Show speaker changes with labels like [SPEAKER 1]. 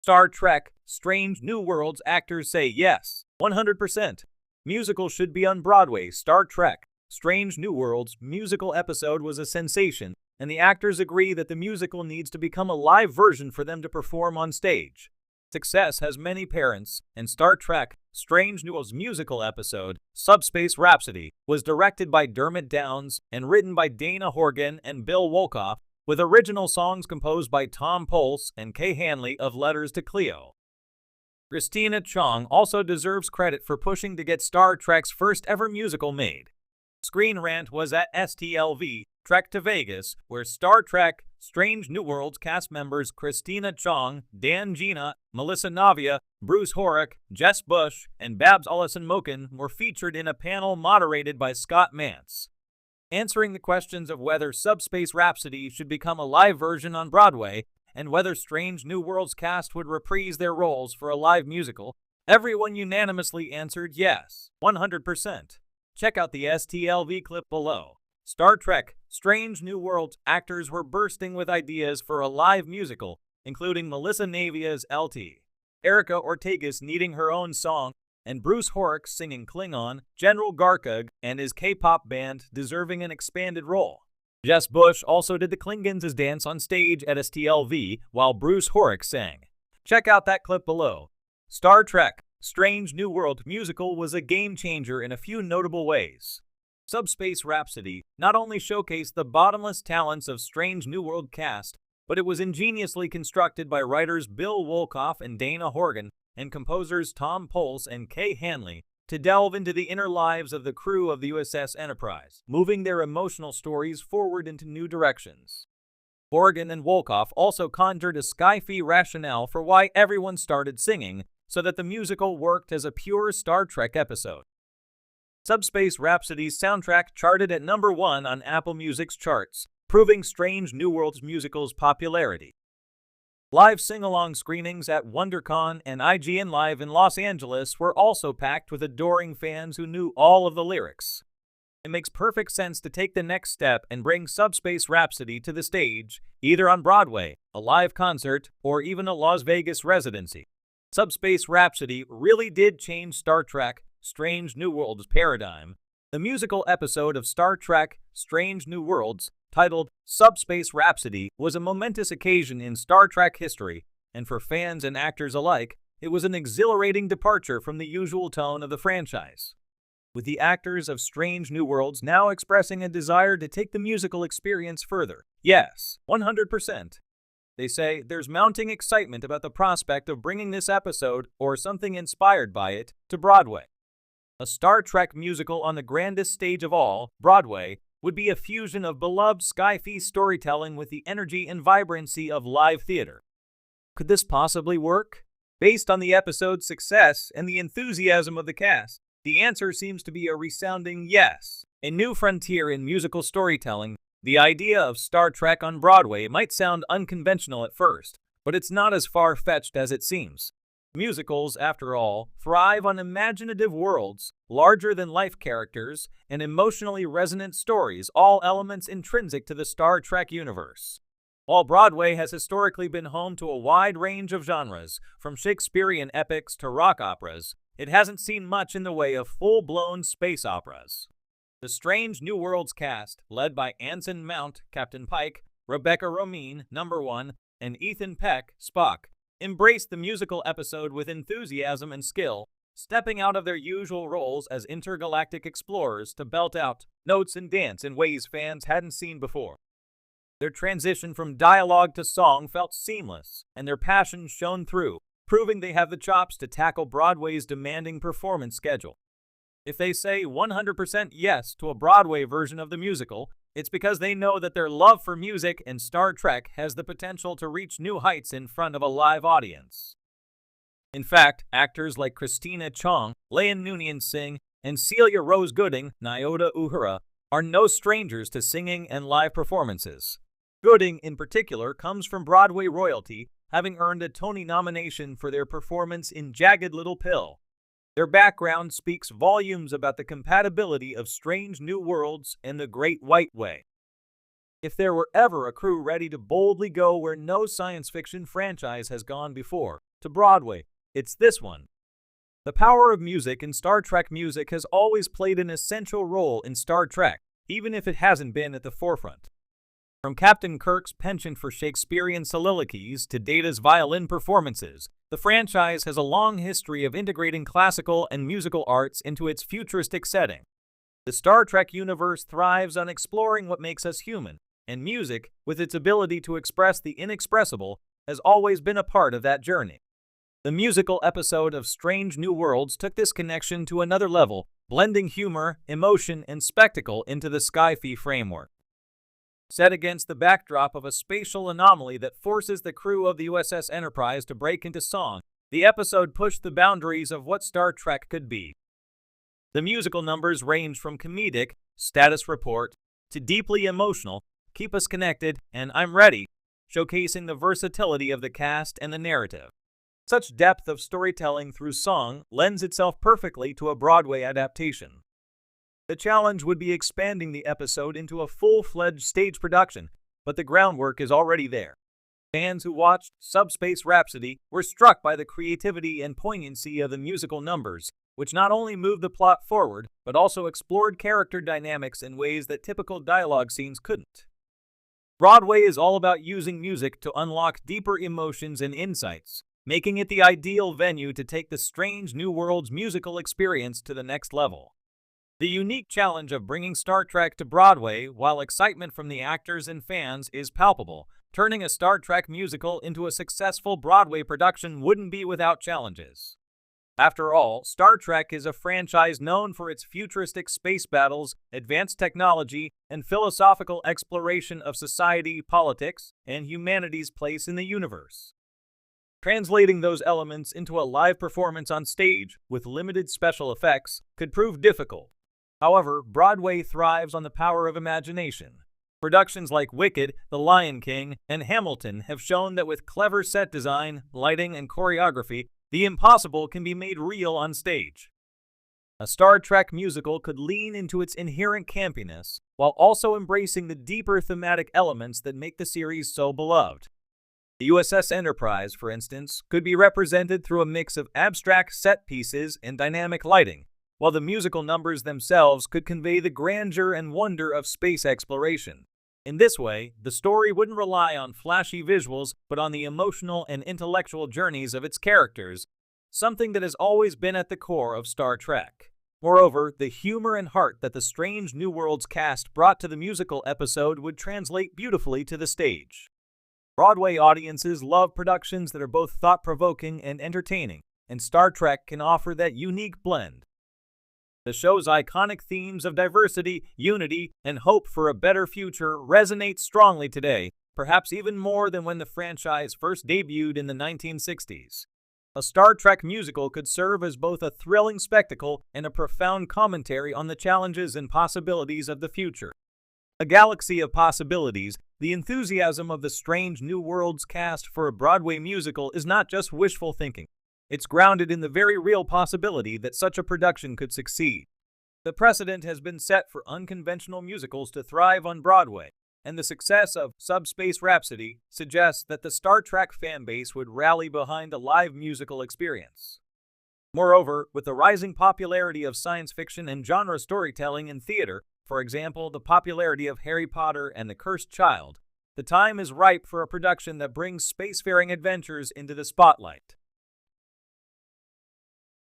[SPEAKER 1] Star Trek Strange New Worlds actors say yes, 100%. Musical should be on Broadway. Star Trek Strange New Worlds musical episode was a sensation, and the actors agree that the musical needs to become a live version for them to perform on stage. Success has many parents, and Star Trek Strange New Worlds musical episode, Subspace Rhapsody, was directed by Dermot Downes and written by Dana Horgan and Bill Wolkoff, with original songs composed by Tom Poles and Kay Hanley of Letters to Cleo. Christina Chong also deserves credit for pushing to get Star Trek's first ever musical made. Screen Rant was at STLV, Trek to Vegas, where Star Trek Strange New Worlds cast members Christina Chong, Dan Gina, Melissa Navia, Bruce Horrick, Jess Bush, and Babs Allison-Moken were featured in a panel moderated by Scott Mantz, answering the questions of whether Subspace Rhapsody should become a live version on Broadway and whether Strange New Worlds cast would reprise their roles for a live musical. Everyone unanimously answered yes, 100%. Check out the STLV clip below. Star Trek Strange New Worlds actors were bursting with ideas for a live musical, including Melissa Navia's LT, Erica Ortegas needing her own song, and Bruce Horrick singing Klingon, General Garkug and his K-pop band deserving an expanded role. Jess Bush also did the Klingons' dance on stage at STLV while Bruce Horrick sang. Check out that clip below. Star Trek Strange New World musical was a game-changer in a few notable ways. Subspace Rhapsody not only showcased the bottomless talents of Strange New World cast, but it was ingeniously constructed by writers Bill Wolkoff and Dana Horgan and composers Tom Poles and Kay Hanley to delve into the inner lives of the crew of the USS Enterprise, moving their emotional stories forward into new directions. Horgan and Wolkoff also conjured a sci-fi rationale for why everyone started singing, so that the musical worked as a pure Star Trek episode. Subspace Rhapsody's soundtrack charted at number 1 on Apple Music's charts, proving Strange New Worlds musical's popularity. Live sing-along screenings at WonderCon and IGN Live in Los Angeles were also packed with adoring fans who knew all of the lyrics. It makes perfect sense to take the next step and bring Subspace Rhapsody to the stage, either on Broadway, a live concert, or even a Las Vegas residency. Subspace Rhapsody really did change Star Trek Strange New Worlds paradigm. The musical episode of Star Trek Strange New Worlds, titled Subspace Rhapsody, was a momentous occasion in Star Trek history, and for fans and actors alike, it was an exhilarating departure from the usual tone of the franchise. With the actors of Strange New Worlds now expressing a desire to take the musical experience further. Yes, 100%. They say there's mounting excitement about the prospect of bringing this episode, or something inspired by it, to Broadway. A Star Trek musical on the grandest stage of all, Broadway, would be a fusion of beloved sci-fi storytelling with the energy and vibrancy of live theater. Could this possibly work? Based on the episode's success and the enthusiasm of the cast, the answer seems to be a resounding yes. A new frontier in musical storytelling. The idea of Star Trek on Broadway might sound unconventional at first, but it's not as far-fetched as it seems. Musicals, after all, thrive on imaginative worlds, larger-than-life characters, and emotionally resonant stories, all elements intrinsic to the Star Trek universe. While Broadway has historically been home to a wide range of genres, from Shakespearean epics to rock operas, it hasn't seen much in the way of full-blown space operas. The Strange New Worlds cast, led by Anson Mount, Captain Pike, Rebecca Romijn, Number 1, and Ethan Peck, Spock, embraced the musical episode with enthusiasm and skill, stepping out of their usual roles as intergalactic explorers to belt out notes and dance in ways fans hadn't seen before. Their transition from dialogue to song felt seamless, and their passion shone through, proving they have the chops to tackle Broadway's demanding performance schedule. If they say 100% yes to a Broadway version of the musical, it's because they know that their love for music and Star Trek has the potential to reach new heights in front of a live audience. In fact, actors like Christina Chong, Leighton Noonian Singh, and Celia Rose Gooding, Nyota Uhura, are no strangers to singing and live performances. Gooding, in particular, comes from Broadway royalty, having earned a Tony nomination for their performance in Jagged Little Pill. Their background speaks volumes about the compatibility of Strange New Worlds and The Great White Way. If there were ever a crew ready to boldly go where no science fiction franchise has gone before, to Broadway, it's this one. The power of music in Star Trek. Music has always played an essential role in Star Trek, even if it hasn't been at the forefront. From Captain Kirk's penchant for Shakespearean soliloquies to Data's violin performances, the franchise has a long history of integrating classical and musical arts into its futuristic setting. The Star Trek universe thrives on exploring what makes us human, and music, with its ability to express the inexpressible, has always been a part of that journey. The musical episode of Strange New Worlds took this connection to another level, blending humor, emotion, and spectacle into the sci-fi framework. Set against the backdrop of a spatial anomaly that forces the crew of the USS Enterprise to break into song, the episode pushed the boundaries of what Star Trek could be. The musical numbers range from comedic, status report, to deeply emotional, keep us connected, and I'm ready, showcasing the versatility of the cast and the narrative. Such depth of storytelling through song lends itself perfectly to a Broadway adaptation. The challenge would be expanding the episode into a full-fledged stage production, but the groundwork is already there. Fans who watched Subspace Rhapsody were struck by the creativity and poignancy of the musical numbers, which not only moved the plot forward, but also explored character dynamics in ways that typical dialogue scenes couldn't. Broadway is all about using music to unlock deeper emotions and insights, making it the ideal venue to take the Strange New Worlds musical experience to the next level. The unique challenge of bringing Star Trek to Broadway, while excitement from the actors and fans is palpable, turning a Star Trek musical into a successful Broadway production wouldn't be without challenges. After all, Star Trek is a franchise known for its futuristic space battles, advanced technology, and philosophical exploration of society, politics, and humanity's place in the universe. Translating those elements into a live performance on stage, with limited special effects, could prove difficult. However, Broadway thrives on the power of imagination. Productions like Wicked, The Lion King, and Hamilton have shown that with clever set design, lighting, and choreography, the impossible can be made real on stage. A Star Trek musical could lean into its inherent campiness, while also embracing the deeper thematic elements that make the series so beloved. The USS Enterprise, for instance, could be represented through a mix of abstract set pieces and dynamic lighting, while the musical numbers themselves could convey the grandeur and wonder of space exploration. In this way, the story wouldn't rely on flashy visuals, but on the emotional and intellectual journeys of its characters, something that has always been at the core of Star Trek. Moreover, the humor and heart that the Strange New Worlds cast brought to the musical episode would translate beautifully to the stage. Broadway audiences love productions that are both thought-provoking and entertaining, and Star Trek can offer that unique blend. The show's iconic themes of diversity, unity, and hope for a better future resonate strongly today, perhaps even more than when the franchise first debuted in the 1960s. A Star Trek musical could serve as both a thrilling spectacle and a profound commentary on the challenges and possibilities of the future. A galaxy of possibilities, the enthusiasm of the Strange New Worlds cast for a Broadway musical is not just wishful thinking. It's grounded in the very real possibility that such a production could succeed. The precedent has been set for unconventional musicals to thrive on Broadway, and the success of Subspace Rhapsody suggests that the Star Trek fanbase would rally behind a live musical experience. Moreover, with the rising popularity of science fiction and genre storytelling in theater, for example, the popularity of Harry Potter and the Cursed Child, the time is ripe for a production that brings spacefaring adventures into the spotlight.